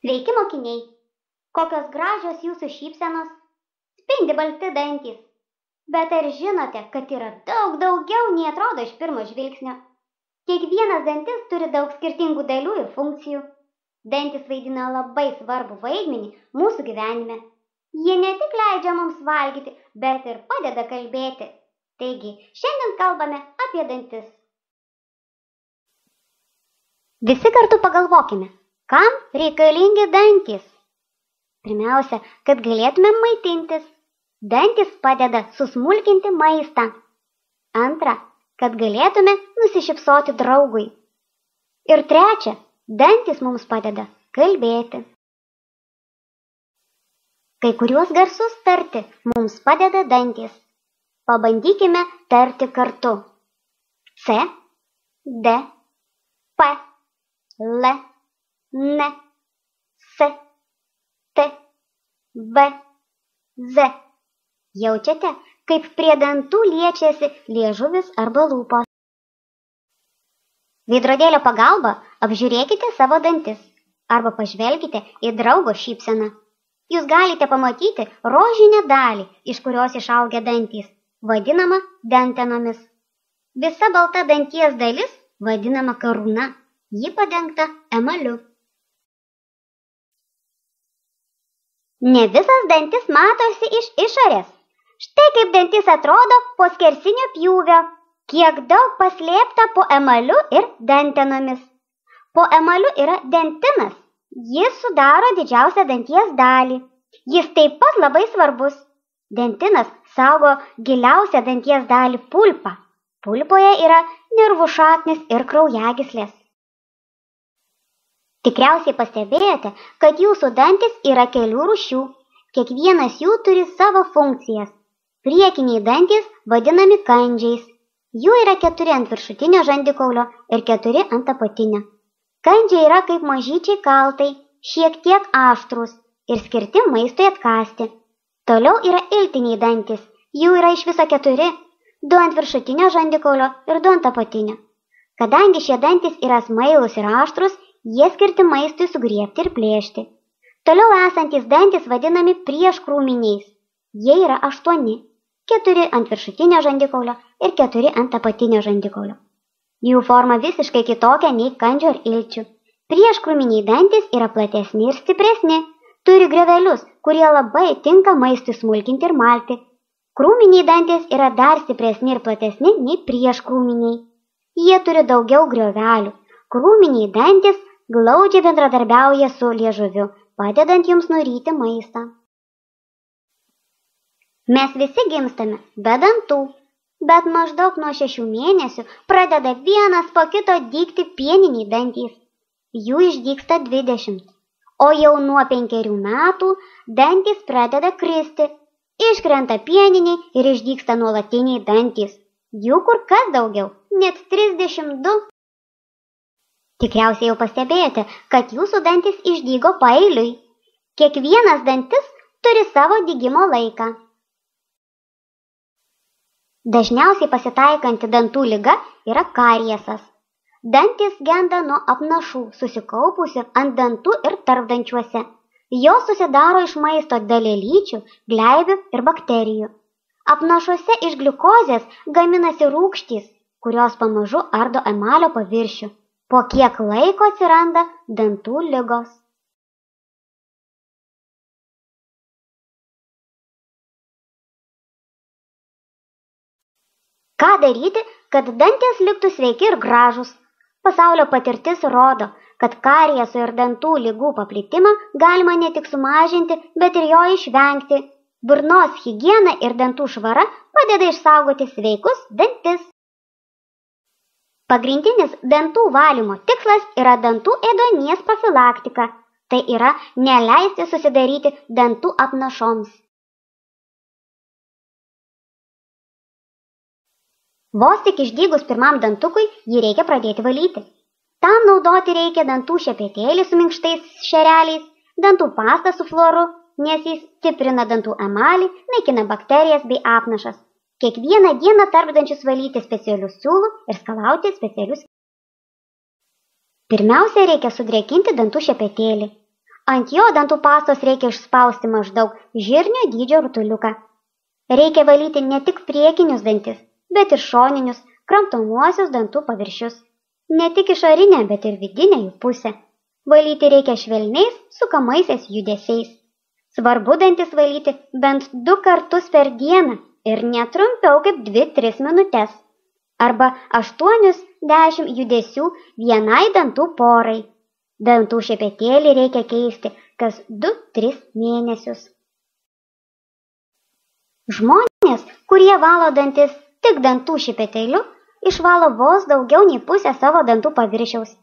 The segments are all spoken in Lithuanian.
Sveiki, mokiniai! Kokios gražios jūsų šypsenos, spindi balti dantys. Bet ar žinote, kad yra daug daugiau nei atrodo iš pirmo žvilgsnio? Kiekvienas dantis turi daug skirtingų dalių ir funkcijų. Dantis vaidina labai svarbų vaidmenį mūsų gyvenime. Jie ne tik leidžia mums valgyti, bet ir padeda kalbėti. Taigi, šiandien kalbame apie dantis. Visi kartu pagalvokime, kam reikalingi dantys? Pirmiausia, kad galėtume maitintis. Dantys padeda susmulkinti maistą. Antra, kad galėtume nusišypsoti draugui. Ir trečia, dantys mums padeda kalbėti. Kai kuriuos garsus tarti mums padeda dantys. Pabandykime tarti kartu. C, D, P, L, N, S, T, V, Z. Jaučiate, kaip prie dantų liečiasi liežuvis arba lūpos. Veidrodėlio pagalba apžiūrėkite savo dantis arba pažvelkite į draugo šypseną. Jūs galite pamatyti rožinę dalį, iš kurios išaugę dantys, vadinama dantenomis. Visa balta danties dalis vadinama karūna, ji padengta emaliu. Ne visas dantis matosi iš išorės. Štai kaip dantis atrodo po skersinio pjūvio, kiek daug paslėpta po emaliu ir dantenomis. Po emaliu yra dentinas, jis sudaro didžiausią danties dalį. Jis taip pat labai svarbus. Dentinas saugo giliausią danties dalį pulpą. Pulpoje yra nervų šaknis ir kraujagyslės. Tikriausiai pastebėjote, kad jūsų dantis yra kelių rūšių. Kiekvienas jų turi savo funkcijas. Priekiniai dantys vadinami kandžiais. Jų yra 4 ant viršutinio žandikaulio ir 4 ant apatinio. Kandžiai yra kaip mažyčiai kaltai, šiek tiek aštrūs ir skirti maistui atkąsti. Toliau yra iltiniai dantys. Jų yra iš viso 4, 2 ant viršutinio žandikaulio ir 2 ant apatinio. Kadangi šie dantys yra smailūs ir aštrūs, jie skirti maistui sugriebti ir plėšti. Toliau esantys dantys vadinami prieškrūminiais. Jie yra 8, 4 ant viršutinio žandikaulio ir 4 ant apatinio žandikaulio. Jų forma visiškai kitokia nei kandžių ar ilčių. Prieškrūminiai dantys yra platesni ir stipresni, turi griovelius, kurie labai tinka maistui smulkinti ir malti. Krūminiai dantys yra dar stipresni ir platesni nei prieškrūminiai. Jie turi daugiau griovelių. Krūminiai dantys glaudžiai bendradarbiauja su liežuviu, padedant jums nuryti maistą. Mes visi gimstame be dantų, bet maždaug nuo 6 mėnesių pradeda vienas po kito dygti pieniniai dantys. Jų išdygsta 20, o jau nuo 5 metų dantys pradeda kristi. Iškrenta pieniniai ir išdygsta nuolatiniai dantys. Jų kur kas daugiau, net 32. Tikriausiai jau pastebėjote, kad jūsų dantis išdygo paeiliui. Kiekvienas dantis turi savo dygimo laiką. Dažniausiai pasitaikanti dantų liga yra kariesas. Dantis genda nuo apnašų, susikaupusių ant dantų ir tarpdančiuose. Jos susidaro iš maisto dalelyčių, gleivių ir bakterijų. Apnašuose iš gliukozės gaminasi rūgštys, kurios pamažu ardo emalio paviršių. Po kiek laiko atsiranda dantų ligos. Ką daryti, kad dantys liktų sveiki ir gražūs? Pasaulio patirtis rodo, kad karieso ir dantų ligų paplitimą galima ne tik sumažinti, bet ir jo išvengti. Burnos higiena ir dantų švara padeda išsaugoti sveikus dantis. Pagrindinis dantų valymo tikslas yra dantų ėduonies profilaktika. Tai yra neleisti susidaryti dantų apnašoms. Vos tik išdygus pirmam dantukui, jį reikia pradėti valyti. Tam naudoti reikia dantų šepetėlį su minkštais šereliais, dantų pastą su fluoru, nes jis stiprina dantų emalį, naikina bakterijas bei apnašas. Kiekvieną dieną tarpdančius valyti specialius siūlų ir skalauti specialius. Pirmiausia, reikia sudrėkinti dantų šepetėlį. Ant jo dantų pastos reikia išspausti maždaug žirnio dydžio rutuliuką. Reikia valyti ne tik priekinius dantis, bet ir šoninius, kramtomuosius dantų paviršius. Ne tik išorinę, bet ir vidinę jų pusę. Valyti reikia švelniais, sukamaisiais judesiais. Svarbu dantis valyti bent 2 kartus per dieną ir netrumpiau kaip 2-3 minutes. Arba 8-10 judesių vienai dantų porai. Dantų šepetėlį reikia keisti kas 2-3 mėnesius. Žmonės, kurie valo dantis tik dantų šepetėliu, išvalo vos daugiau nei pusę savo dantų paviršiaus.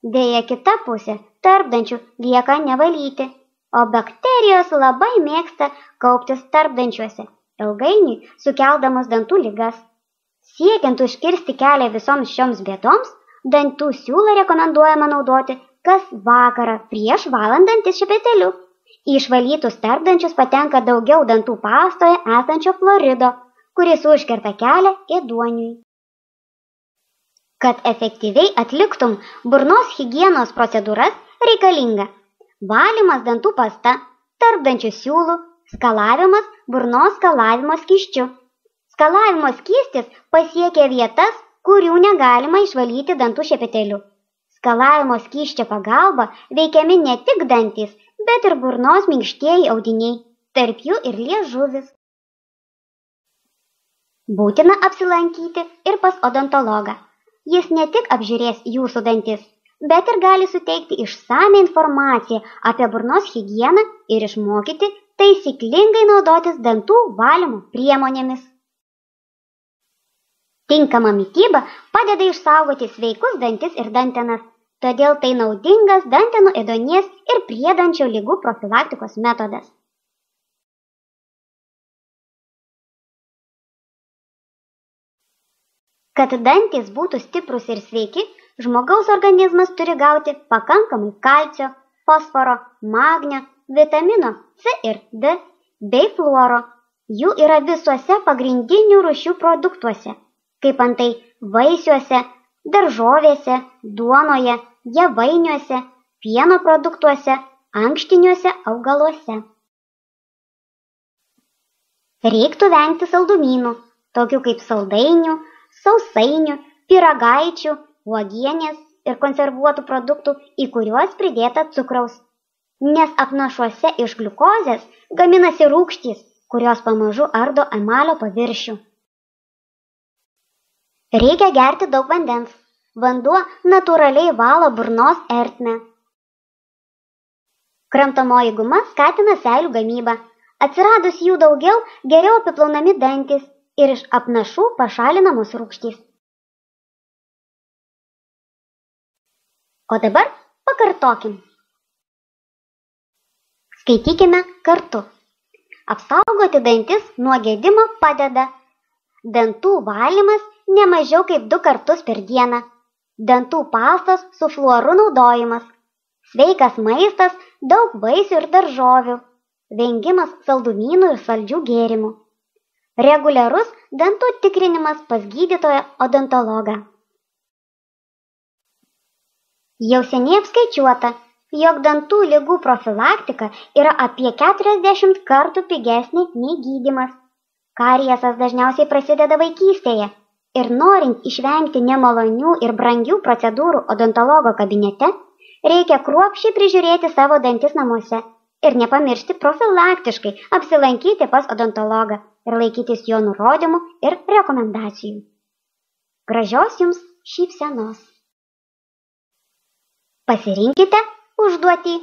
Deja, kita pusė tarpdančių lieka nevalyti, o bakterijos labai mėgsta kauptis tarpdančiuose, ilgainiui sukeldamas dantų ligas. Siekiant užkirsti kelią visoms šioms bėdoms, dantų siūlą rekomenduojama naudoti kas vakarą prieš valant dantis šepetėliu. Į išvalytus tarpdančius patenka daugiau dantų pastoje esančio fluorido, kuris užkerta kelią ėduoniui. Kad efektyviai atliktum burnos higienos procedūras, reikalinga valymas dantų pasta, tarpdančių siūlų, skalavimas burnos skalavimo skysčiu. Skalavimo skystis pasiekia vietas, kurių negalima išvalyti dantų šepetėliu. Skalavimo skysčio pagalba veikiami ne tik dantys, bet ir burnos minkštieji audiniai, tarp jų ir liežuvis. Būtina apsilankyti ir pas odontologą. Jis ne tik apžiūrės jūsų dantis, bet ir gali suteikti išsamią informaciją apie burnos higieną ir išmokyti taisyklingai naudotis dantų valymo priemonėmis. Tinkama mityba padeda išsaugoti sveikus dantis ir dantenas, todėl tai naudingas dantenų ėduonies ir priedančio ligų profilaktikos metodas. Kad dantys būtų stiprus ir sveiki, žmogaus organizmas turi gauti pakankamai kalcio, fosforo, magnio, vitamino C ir D bei fluoro. Jų yra visuose pagrindinių rūšių produktuose, kaip antai vaisiuose, daržovėse, duonoje, javainiuose, pieno produktuose, ankštiniuose augaluose. Reiktų vengti saldumynų, tokių kaip saldainių, sausainių, pyragaičių, uogienės ir konservuotų produktų, į kuriuos pridėta cukraus, nes apnašuose iš gliukozės gaminasi rūgštys, kurios pamažu ardo emalio paviršių. Reikia gerti daug vandens. Vanduo natūraliai valo burnos ertmę. Kramtomoji guma skatina seilių gamybą. Atsiradus jų daugiau, geriau apiplaunami dantys ir iš apnašų pašalinamos rūgštys. O dabar pakartokim. Skaitykime kartu. Apsaugoti dantis nuo gedimo padeda dantų valymas ne mažiau kaip 2 kartus per dieną, dantų pastos su fluoru naudojimas, sveikas maistas, daug vaisių ir daržovių, vengimas saldumynų ir saldžių gėrimų, reguliarus dantų tikrinimas pas gydytoją odontologą. Jau seniai apskaičiuota, jog dantų ligų profilaktika yra apie 40 kartų pigesnė nei gydymas. Kariesas dažniausiai prasideda vaikystėje ir norint išvengti nemalonių ir brangių procedūrų odontologo kabinete, reikia kruopščiai prižiūrėti savo dantis namuose ir nepamiršti profilaktiškai apsilankyti pas odontologą ir laikytis jo nurodymų ir rekomendacijų. Gražios jums šypsenos! Pasirinkite užduotį